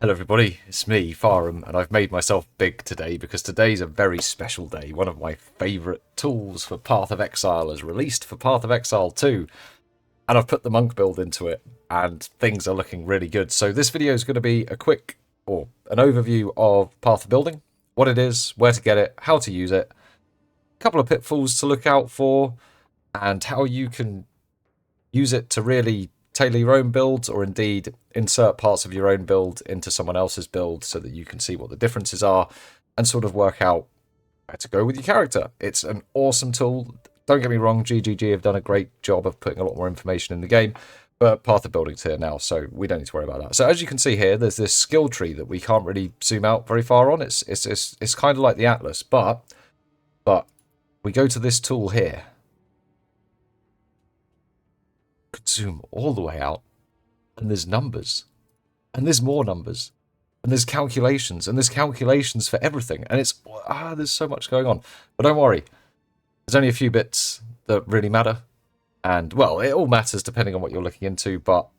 Hello everybody, it's me, Farham, and I've made myself big today because today's a very special day. One of my favourite tools for Path of Exile is released for Path of Exile 2, and I've put the monk build into it, and things are looking really good. So this video is going to be a quick, or an overview of Path of Building, what it is, where to get it, how to use it, a couple of pitfalls to look out for, and how you can use it to really tailor your own builds, or indeed insert parts of your own build into someone else's build so that you can see what the differences are and sort of work out where to go with your character. It's an awesome tool. Don't get me wrong, GGG have done a great job of putting a lot more information in the game, but Path of Building's here now, so we don't need to worry about that. So as you can see here, there's this skill tree that we can't really zoom out very far on. It's kind of like the Atlas, but we go to this tool here. Could zoom all the way out, and there's numbers, and there's more numbers, and there's calculations for everything, and it's there's so much going on. But don't worry, there's only a few bits that really matter, and well, it all matters depending on what you're looking into, but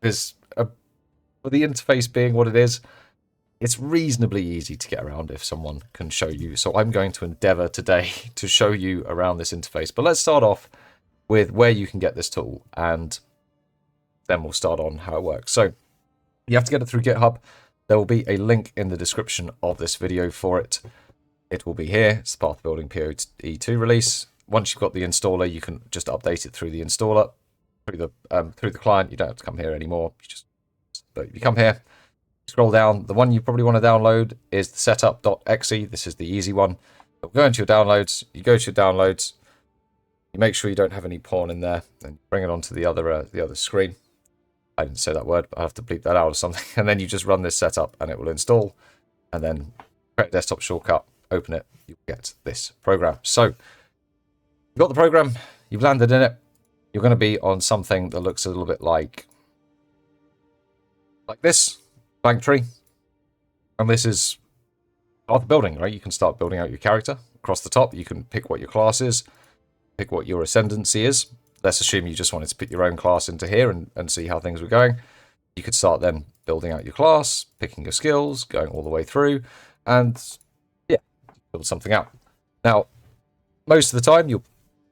with the interface being what it is, it's reasonably easy to get around if someone can show you. So I'm going to endeavor today to show you around this interface. But let's start off with where you can get this tool, and then we'll start on how it works. So you have to get it through GitHub. There will be a link in the description of this video for it. It will be here. It's the Path Building PoE2 release. Once you've got the installer, you can just update it through the installer, through the client. You don't have to come here anymore. But you come here, scroll down. The one you probably want to download is the setup.exe. This is the easy one. But go into your downloads. You go to your downloads. You make sure you don't have any porn in there, and bring it onto the other screen. I didn't say that word, but I have to bleep that out or something. And then you just run this setup, and it will install. And then create a desktop shortcut, open it, you'll get this program. So you've got the program, you've landed in it. You're going to be on something that looks a little bit like this, blank tree. And this is Path of Building, right? You can start building out your character. Across the top, you can pick what your class is. Pick what your ascendancy is. Let's assume you just wanted to put your own class into here and see how things were going. You could start then building out your class, picking your skills, going all the way through, and yeah, build something out. Now, most of the time, you're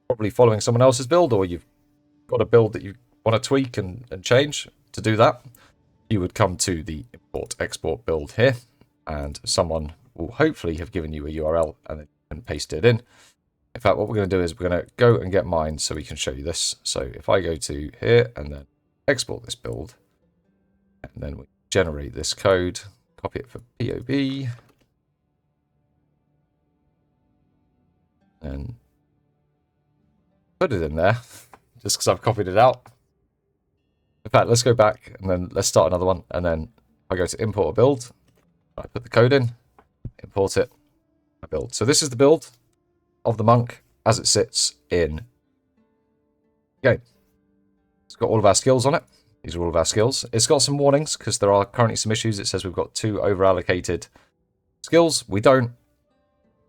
probably following someone else's build, or you've got a build that you want to tweak and change. To do that, you would come to the import export build here, and someone will hopefully have given you a URL, and then you can paste it in. In fact, what we're going to do is we're going to go and get mine so we can show you this. So if I go to here and then export this build, and then we generate this code, copy it for POB, and put it in there, just because I've copied it out. In fact, let's go back and then let's start another one. And then I go to import a build, I put the code in, import it, I build. So this is the build of the monk as it sits in game. It's got all of our skills on it. These are all of our skills. It's got some warnings because there are currently some issues. It says we've got 2 over-allocated skills. We don't.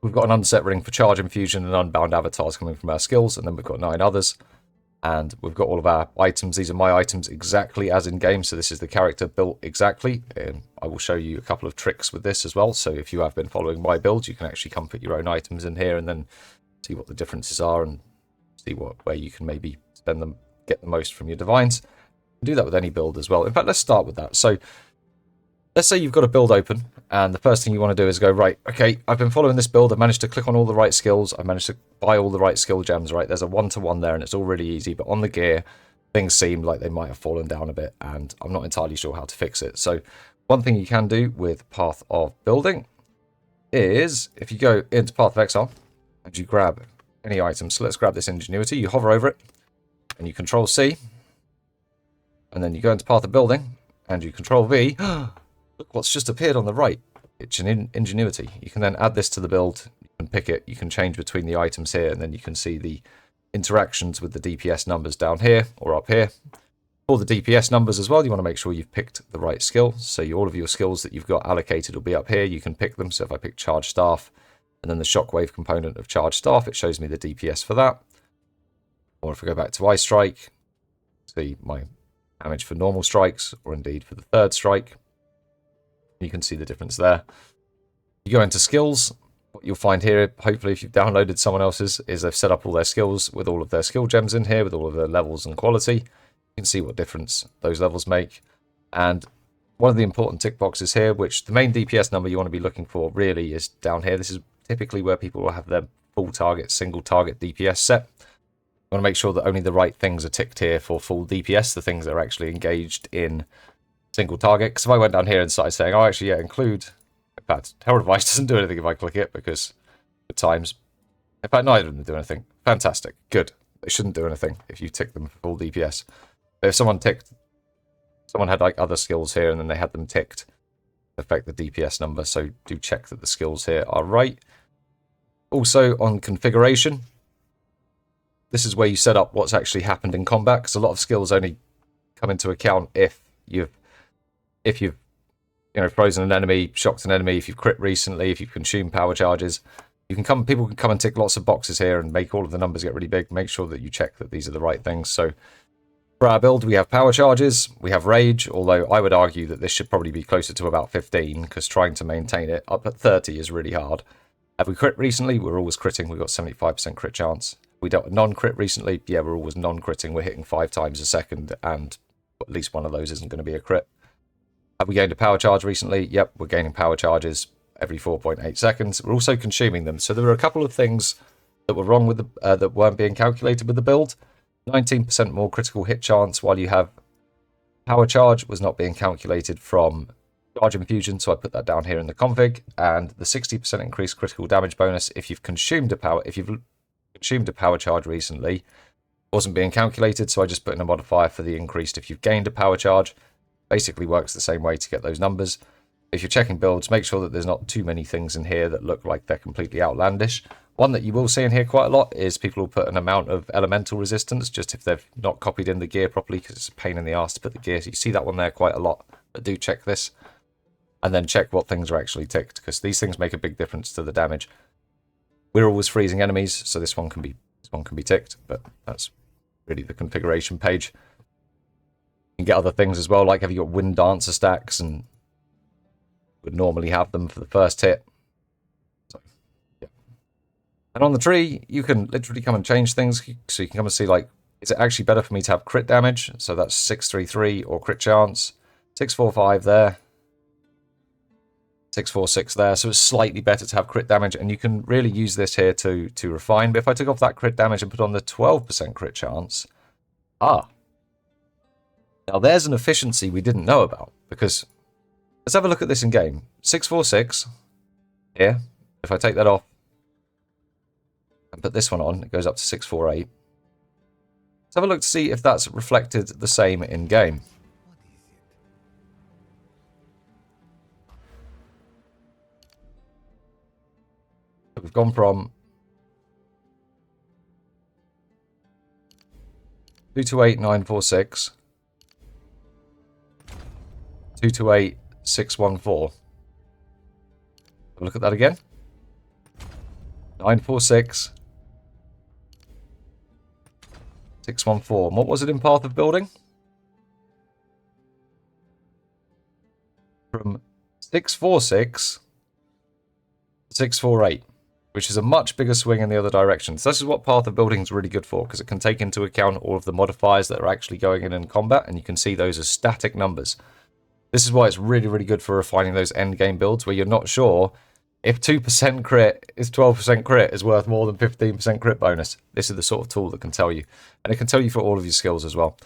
We've got an unset ring for charge infusion and unbound avatars coming from our skills, and then we've got 9 others. And we've got all of our items. These are my items exactly as in game. So this is the character built exactly. And I will show you a couple of tricks with this as well. So if you have been following my build, you can actually come put your own items in here and then see what the differences are and see where you can maybe spend them, get the most from your divines. You can do that with any build as well. In fact, let's start with that. So let's say you've got a build open, and the first thing you want to do is go, right, okay, I've been following this build. I've managed to click on all the right skills. I've managed to buy all the right skill gems, right? There's a 1-to-1 there, and it's all really easy. But on the gear, things seem like they might have fallen down a bit, and I'm not entirely sure how to fix it. So one thing you can do with Path of Building is, if you go into Path of Exile, and you grab any item. So let's grab this Ingenuity. You hover over it, and you Control-C. And then you go into Path of Building, and you Control-V. Look what's just appeared on the right. It's an Ingenuity. You can then add this to the build. You can pick it. You can change between the items here, and then you can see the interactions with the DPS numbers down here or up here. For the DPS numbers as well, you want to make sure you've picked the right skill. So all of your skills that you've got allocated will be up here. You can pick them. So if I pick Charge Staff, and then the Shockwave component of Charge Staff, it shows me the DPS for that. Or if I go back to Eye Strike, see my damage for normal strikes, or indeed for the third strike. You can see the difference there. You go into skills. What you'll find here, hopefully if you've downloaded someone else's, is they've set up all their skills with all of their skill gems in here, with all of their levels and quality. You can see what difference those levels make. And one of the important tick boxes here, which the main DPS number you want to be looking for really is down here. This is typically where people will have their full target, single target DPS set. You want to make sure that only the right things are ticked here for full DPS, the things that are actually engaged in single target. Because if I went down here and started saying, oh, actually, yeah, include... In fact, Herald Advice doesn't do anything if I click it, because at times... In fact, neither of them do anything. Fantastic. Good. They shouldn't do anything if you tick them for full DPS. But if someone had like other skills here and then they had them ticked, affect the DPS number. So do check that the skills here are right. Also on configuration, this is where you set up what's actually happened in combat, because a lot of skills only come into account if you've frozen an enemy, shocked an enemy, if you've crit recently, if you've consumed power charges. People can come and tick lots of boxes here and make all of the numbers get really big. Make sure that you check that these are the right things. So for our build, we have power charges, we have rage, although I would argue that this should probably be closer to about 15, because trying to maintain it up at 30 is really hard. Have we crit recently? We're always critting. We've got 75% crit chance. We dealt with non-crit recently. Yeah, we're always non-critting. We're hitting 5 times a second, and at least one of those isn't going to be a crit. Have we gained a power charge recently? Yep, we're gaining power charges every 4.8 seconds. We're also consuming them. So there were a couple of things that were wrong with that weren't being calculated with the build. 19% more critical hit chance while you have power charge was not being calculated from charge infusion, so I put that down here in the config. And the 60% increased critical damage bonus if you've consumed a power charge recently wasn't being calculated, so I just put in a modifier for the increased if you've gained a power charge. Basically works the same way to get those numbers. If you're checking builds, make sure that there's not too many things in here that look like they're completely outlandish. One that you will see in here quite a lot is people will put an amount of elemental resistance, just if they've not copied in the gear properly, because it's a pain in the arse to put the gear. So you see that one there quite a lot, but do check this. And then check what things are actually ticked, because these things make a big difference to the damage. We're always freezing enemies, so this one can be ticked, but that's really the configuration page. You can get other things as well, like have you got Wind Dancer stacks, and would normally have them for the first hit. So, yeah. And on the tree, you can literally come and change things. So you can come and see, like, is it actually better for me to have crit damage? So that's 633 or crit chance. 645 there. 646 there. So it's slightly better to have crit damage, and you can really use this here to refine. But if I took off that crit damage and put on the 12% crit chance, now there's an efficiency we didn't know about, because let's have a look at this in game. 646 here. If I take that off and put this one on, it goes up to 648. Let's have a look to see if that's reflected the same in game. We've gone from 228946 228614. Look at that again. 946 614. And what was it in Path of Building? From 646 to 648, which is a much bigger swing in the other direction. So this is what Path of Building is really good for, because it can take into account all of the modifiers that are actually going in combat, and you can see those as static numbers. This is why it's really, really good for refining those endgame builds where you're not sure if 2% crit is 12% crit is worth more than 15% crit bonus. This is the sort of tool that can tell you. And it can tell you for all of your skills as well.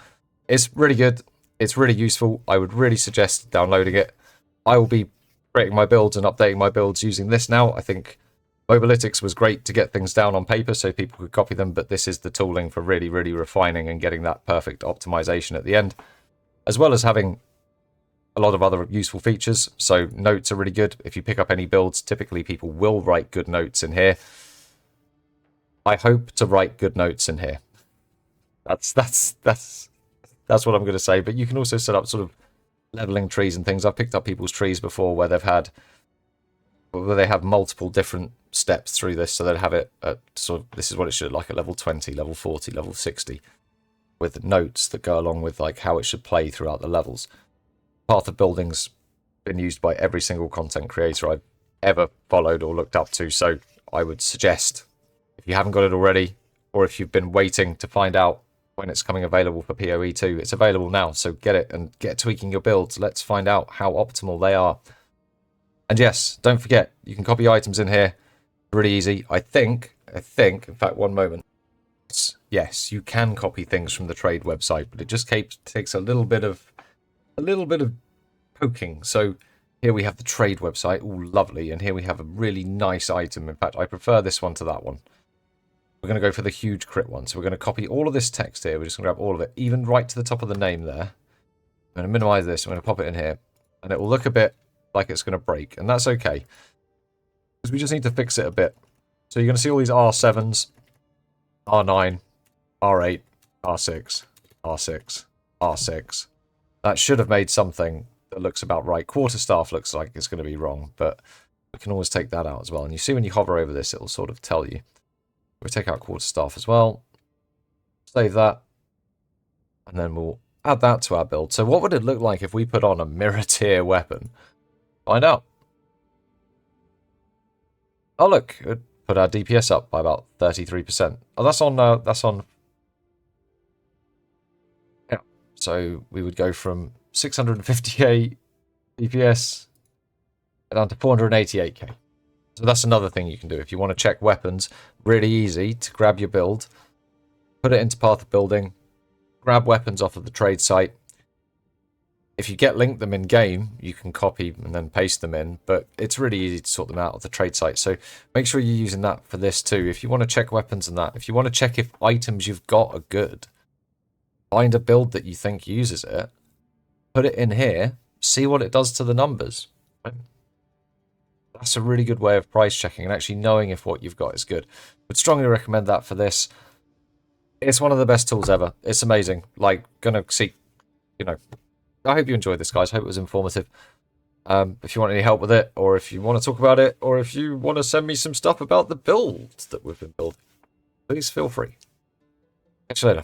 It's really good. It's really useful. I would really suggest downloading it. I will be creating my builds and updating my builds using this now. I think Mobalytics was great to get things down on paper so people could copy them, but this is the tooling for really, really refining and getting that perfect optimization at the end, as well as having a lot of other useful features. So notes are really good. If you pick up any builds, typically people will write good notes in here. I hope to write good notes in here. That's what I'm going to say. But you can also set up sort of leveling trees and things. I've picked up people's trees before where they have multiple different steps through this. So they'd have it at sort of, this is what it should look like at level 20, level 40, level 60, with notes that go along with like how it should play throughout the levels. Path of Building's been used by every single content creator I've ever followed or looked up to. So I would suggest, if you haven't got it already, or if you've been waiting to find out when it's coming available for PoE 2, it's available now. So get it and get tweaking your builds. Let's find out how optimal they are. And yes, don't forget, you can copy items in here. Really easy. I think, in fact, one moment. Yes, you can copy things from the trade website, but it just takes a little bit of poking. So here we have the trade website, all lovely, and here we have a really nice item. In fact, I prefer this one to that one. We're going to go for the huge crit one. So we're going to copy all of this text here. We're just going to grab all of it, even right to the top of the name there. I'm going to minimize this. I'm going to pop it in here, and it will look a bit like it's going to break, and that's okay, because we just need to fix it a bit. So you're going to see all these R7s, R9, R8, R6, R6, R6. That should have made something that looks about right. Quarterstaff looks like it's going to be wrong, but we can always take that out as well. And you see when you hover over this, it'll sort of tell you. We'll take out quarterstaff as well. Save that. And then we'll add that to our build. So what would it look like if we put on a mirror tier weapon? Find out. Oh look, it put our DPS up by about 33%. Oh, that's on. Yeah. So we would go from 658 DPS down to 488k. So that's another thing you can do if you want to check weapons. Really easy to grab your build, put it into path of building, grab weapons off of the trade site. If you get linked them in game, you can copy and then paste them in, but it's really easy to sort them out of the trade site. So make sure you're using that for this too. If you want to check weapons and that, if you want to check if items you've got are good, find a build that you think uses it, put it in here, see what it does to the numbers. That's a really good way of price checking and actually knowing if what you've got is good. Would strongly recommend that for this. It's one of the best tools ever. It's amazing. Like, gonna see, I hope you enjoyed this, guys. I hope it was informative. If you want any help with it, or if you want to talk about it, or if you want to send me some stuff about the builds that we've been building, please feel free. Catch you later.